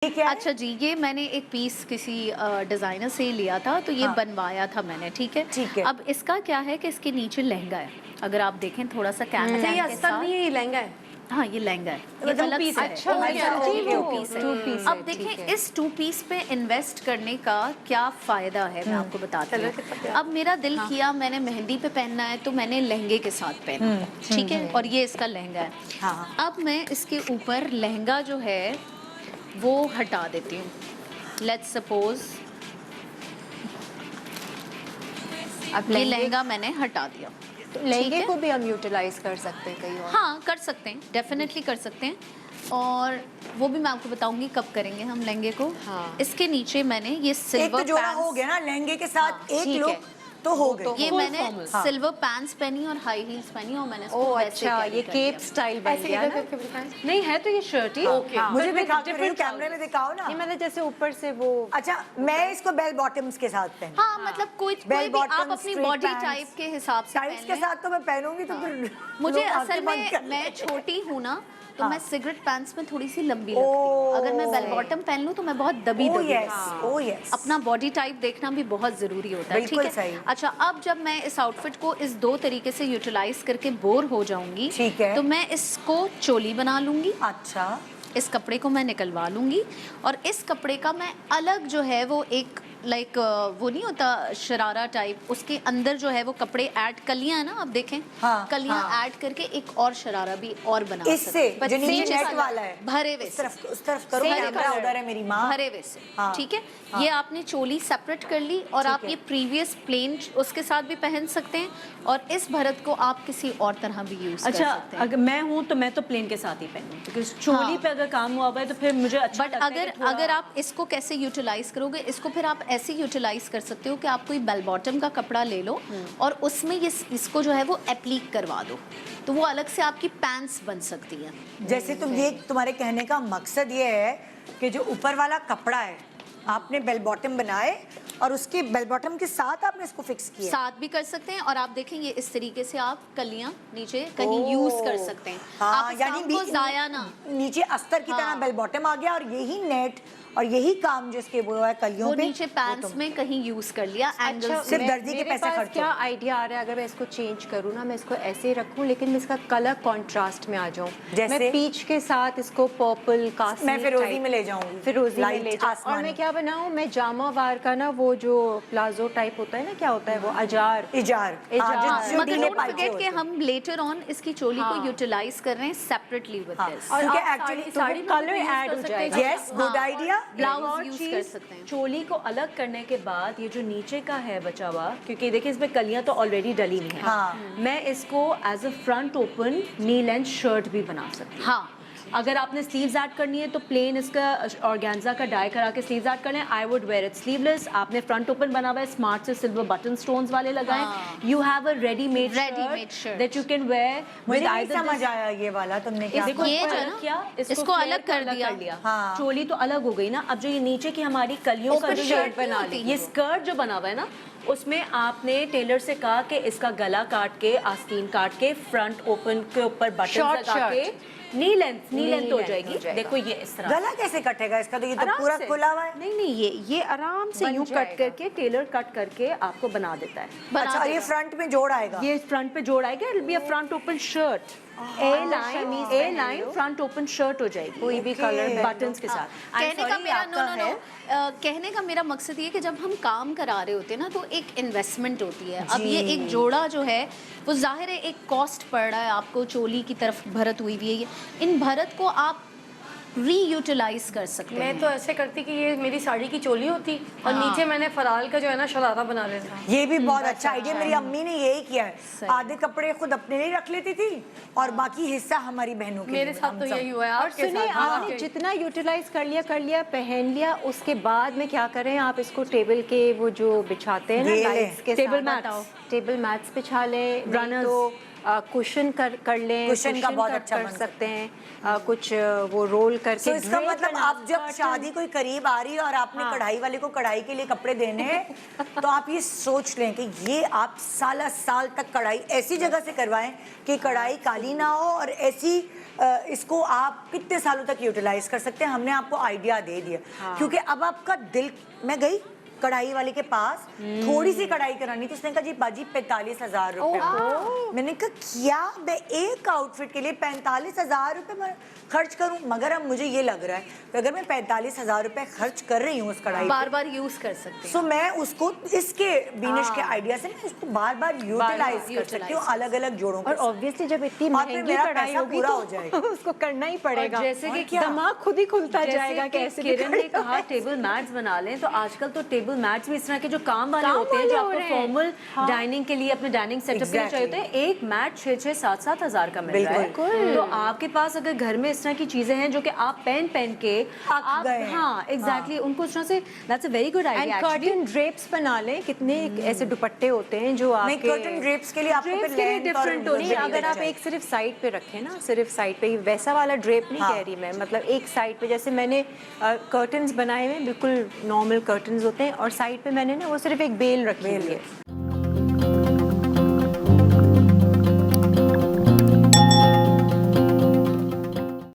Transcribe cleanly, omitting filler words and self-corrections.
अच्छा जी, ये मैंने एक पीस किसी डिज़ाइनर से लिया था, तो ये बनवाया था मैंने, ठीक है। ठीक है। अब इसका क्या है कि इसके नीचे लहंगा है, अगर आप देखें थोड़ा सा कैन अच्छा, ये के अस्तर साथ। नहीं है, ये लहंगा है। हाँ, ये लहंगा है, ये मतलब अलग पीस से है। है। अच्छा, जी, वो टू पीस है। टू पीस अब देखें इस टू पीस पे इन्वेस्ट करने का क्या फ़ायदा है, मैं आपको बताती हूँ। अब मेरा दिल किया, मैंने मेहंदी पे पहनना है, तो मैंने लहंगे के साथ पहना, ठीक है, और ये इसका लहंगा है। हाँ। अब मैं इसके ऊपर लहंगा जो है वो हटा देती हूँ। लेट्स सपोज अब ये लहंगा मैंने हटा दिया, तो लहंगे को भी हम यूटिलाइज कर सकते हैं कहीं और। हाँ कर सकते हैं, डेफिनेटली कर सकते हैं, और वो भी मैं आपको बताऊंगी कब करेंगे हम लहंगे को। हाँ। इसके नीचे मैंने ये एक सिल्वर तो जोड़ा पैंट्स, हो गया ना लहंगे के साथ, एक ठीक लुक है। तो हो गई। ये full मैंने formal। सिल्वर पैंट्स पहनी और हाई हील्स पहनी और मैंने इसको ओह वैसे अच्छा, carry ये कर केप दिया। स्टाइल बन गया ना। नहीं है तो ये शर्ट ही मुझे दिखा के रही, कैमरे में दिखाओ ना। नहीं मतलब जैसे ऊपर से वो अच्छा, मैं इसको बेल बॉटम्स के साथ पहनूं। हाँ मतलब कोई Bell भी आप bottom, अपनी straight बॉडी pants। टाइप के हिसाब से टाइट्स पहन के लें। साथ तो मैं पहनूंगी तो फिर मुझे लोग असल आंखें बंद में कर मैं लेंगे। छोटी हूँ ना, तो हाँ। मैं सिगरेट पैंट्स में थोड़ी सी लंबी लगती हूँ। अगर मैं बेल बॉटम पहन लूँ तो मैं बहुत दबी ओह दबी यस, लगती हूँ। Oh yes. अपना बॉडी टाइप देखना भी बहुत ज़रूरी होता है, ठीक बिल्कुल है। सही। अच्छा, अब जब मैं इस आउटफिट को इस दो तरीके से यूटिलाइज करके बोर हो जाऊंगी, ठीक है। तो मैं इसको चोली बना लूंगी। अच्छा, इस कपड़े को मैं निकलवा लूंगी और इस कपड़े का मैं अलग जो है वो एक लाइक वो नहीं होता शरारा टाइप, उसके अंदर जो है वो कपड़े ऐड, कलियां है ना, आप देखें हाँ, कलियां हाँ। ऐड करके एक और शरारा भी और बना इससे सकते हैं। जो नीचे नीचे नेट से वाला है, भरे हुए उस तरफ करो, Same कैमरा color। उधर है मेरी माँ। भरे हुए से, हाँ, ठीक है। हाँ। ये आपने चोली सेपरेट कर ली और ठीक आप है। ये प्रीवियस प्लेन उसके साथ भी पहन सकते हैं और इस भरत को आप किसी और तरह भी यूज कर अच्छा, सकते हैं। अगर मैं हूँ तो मैं तो प्लेन के साथ ही पहनूँ, क्योंकि चोली हाँ। पे अगर काम हुआ हुआ है तो फिर मुझे अच्छा बट लगता है अगर कि थोड़ा- अगर आप इसको कैसे यूटिलाइज करोगे, इसको फिर आप ऐसे यूटिलाइज कर सकते हो कि आप कोई बेल बॉटम का कपड़ा ले लो और उसमें ये इसको जो है वो एप्लीक करवा दो, तो वो अलग से आपकी पैंट्स बन सकती है। जैसे तुम ये तुम्हारे कहने का मकसद ये है कि जो ऊपर वाला कपड़ा है आपने बेल बॉटम बनाए और उसके बेल बॉटम के साथ आपने इसको फिक्स किया। साथ भी कर सकते हैं और आप देखेंगे इस तरीके से आप कलियां नीचे कहीं यूज कर सकते हैं। हाँ, आप इस काम को जाया ना, नीचे अस्तर की तरह हाँ। बेल बॉटम आ गया और यही नेट और यही काम जो इसके वो है कलियों वो पे, नीचे पैंट्स में कहीं यूज कर लिया एंगल अच्छा, से। सिर्फ मैं- दर्जी के मेरे पैसे पास खर्च क्या हो। आइडिया आ रहा है, अगर मैं इसको चेंज करूँ ना, मैं इसको ऐसे ही रखूँ लेकिन मैं इसका कलर कंट्रास्ट में आ जाऊँ। जैसे? मैं पीच के साथ इसको पर्पल कास्मी मैं फिरोजी type- में ले जाऊंगी, फिरोजी में light ले जाऊँ। और आसमानी। मैं क्या बनाऊँ, मैं जामा वार का ना वो जो प्लाजो टाइप होता है ना, क्या होता है वो, अजार इजार, इजार। हाँ, जो मगर ढीले डोंट पाइचे फॉरगेट होते कि हैं। हम लेटर ऑन इसकी चोली को हाँ। यूटिलाइज कर रहे हैं सेपरेटली विद हाँ। दिस। और क्योंकि आप actually साड़ी तो वो में colour भी use add कर हो सकते हैं। जाएगा। Yes, good idea. ब्लाउज और यूज चीज़, कर सकते हैं। चोली को अलग करने के बाद ये जो नीचे का है बचा हुआ, क्योंकि देखिए इसमें कलियां तो ऑलरेडी डली हुई हैं, हाँ। मैं इसको as a front open knee length shirt भी बना सकती हूँ। हाँ, अगर आपने स्लीव्स ऐड करनी है तो प्लेन इसका ऑर्गेन्जा का डाई करा के स्लीव्स ऐड कर लें। I would wear it sleeveless. आपने फ्रंट ओपन बना हुआ है, स्मार्ट से सिल्वर बटन स्टोन्स वाले लगाएं। हाँ। You have a readymade shirt। That you can wear मुझे विद नहीं आइदर समझ आया ये वाला तुमने क्या देखो ये इसको जो है अलग ना, किया, इसको flare अलग को कर दिया। हाँ। चोली तो अलग हो गई ना। अब जो ये नीचे की हमारी कलियों का Open जो shirt ये नहीं होती ये वो। स्कर्ट जो बना हुआ है ना, उसमें आपने टेलर से कहा कि इसका गला काट के, आस्तीन काट के, फ्रंट ओपन के ऊपर बटन Short लगा के shirt। नी लेंथ हो length हो जाएगी। जाएगा। देखो ये इस तरह गला कैसे कटेगा इसका, तो ये तो आराम पूरा से। खुला हुआ है। नहीं, ये आराम से बन यूं कट जाएगा। करके टेलर कट करके आपको बना देता है। बना अच्छा, और ये देगा। फ्रंट में जोड़ आएगा। ये फ्रंट पे जोड़ आएगा, it be a front open shirt. A line front open shirt हो जाएगी, कोई भी Okay। कलर बटन्स के साथ। I'm कहने का sorry, मेरा आपका है। कहने का मेरा मकसद ये कि जब हम काम करा रहे होते हैं ना, तो एक इन्वेस्टमेंट होती है। अब ये जी। एक जोड़ा जो है वो जाहिर है एक कॉस्ट पड़ रहा है आपको, चोली की तरफ भरत हुई हुई है ये। इन भरत को आप रीयूटिलाइज कर सकते मैं हैं। तो ऐसे करती कि ये मेरी साड़ी की चोली होती और हाँ। नीचे मैंने फराल का जो है ना शरारा बना लेता। ये भी बहुत अच्छा आइडिया, मेरी अम्मी ने यही किया है। सही। आधे कपड़े खुद अपने लिए रख लेती थी और बाकी हिस्सा हमारी बहनों के मेरे लिए, साथ हम तो सब। यही हुआ है और आपके सुनिए, साथ। आपने वाकई। जितना यूटिलाइज कर लिया, पहन लिया, उसके बाद में क्या करें, आप इसको टेबल के वो जो बिछाते हैं ना ये ले। लाइट्स के टेबल साथ, मैट्स। टेबल मैट्स बिछा लें, नहीं Runners। तो कुशन कर लें, Cushion का बहुत अच्छा कर बन सकते हैं, कुछ वो रोल करके। तो इसका drape मतलब बना- आप जब curtain- शादी कोई करीब आ रही है और आपने हाँ। कढ़ाई वाले को कढ़ाई के लिए कपड़े देने हैं, तो आप ये सोच लें कि ये आप साल तक कढ़ाई ऐसी जगह से करवाएं कि कढ़ाई काली ना हो और ऐसी इसको आप कितने सालों तक यूटिलाइज कर सकते हैं, हमने आपको आइडिया दे दिया। क्योंकि अब आपका दिल, मैं गई कढ़ाई वाले के पास, थोड़ी सी कढ़ाई करानी थी, उसने कहा जी बाजी 45,000 रुपए। मैंने कहा क्या मैं एक आउटफिट के लिए 45,000 रुपए मैं खर्च करूं? मगर अब मुझे ये लग रहा है कि अगर मैं 45,000 रुपए खर्च कर रही हूँ उस कढ़ाई बार बार यूज कर सकते हैं। सो मैं उसको इसके बीनिश के आइडिया से मैं इसको बार बार यूटिलाइज कर सकती हूँ अलग अलग जोड़ों और के। ऑब्वियसली जब इतनी और फिर महंगी मेरा कढ़ाई पैसा होगी पूरा तो हो जाएगा। उसको करना ही पड़ेगा। और जैसे कि दिमाग खुद ही खुलता जैसे जाएगा कि कैसे भी किरण ने करना कहा है। टेबल मैट्स बना लें, तो आजकल तो टेबल मैट्स भी इस तरह के जो काम वाले काम होते हैं, वाले जो हो आपको रहे हैं। फॉर्मल हाँ। डाइनिंग के लिए, अपने डाइनिंग सेटअप के लिए चाहिए होते हैं, एक मैट 6-7 हज़ार का मिल रहा है। बिल्कुल। तो आपके पास अगर घर में इस तरह की चीजें हैं जो कि आप पहन के आप, गए हैं। हाँ एग्जैक्टली, उनको इस तरह से, that's a very good and idea curtain drapes बना लें, कितने ऐसे दुपट्टे होते हैं जो नहीं, आपके कर्टन ड्रेप्स के लिए आपको ड्रेप्स फिर के लिए length और डिफरेंट width नहीं, अगर चाहिए। आप एक सिर्फ साइड पे रखें ना, सिर्फ साइड पे, वैसा वाला ड्रेप नहीं हाँ। कह रही मैं, मतलब एक साइड पे जैसे मैंने कर्टन्स बनाए हुए हैं, बिल्कुल नॉर्मल कर्टन्स होते हैं, और साइड पे मैंने ना वो सिर्फ एक बेल रखी हुई है।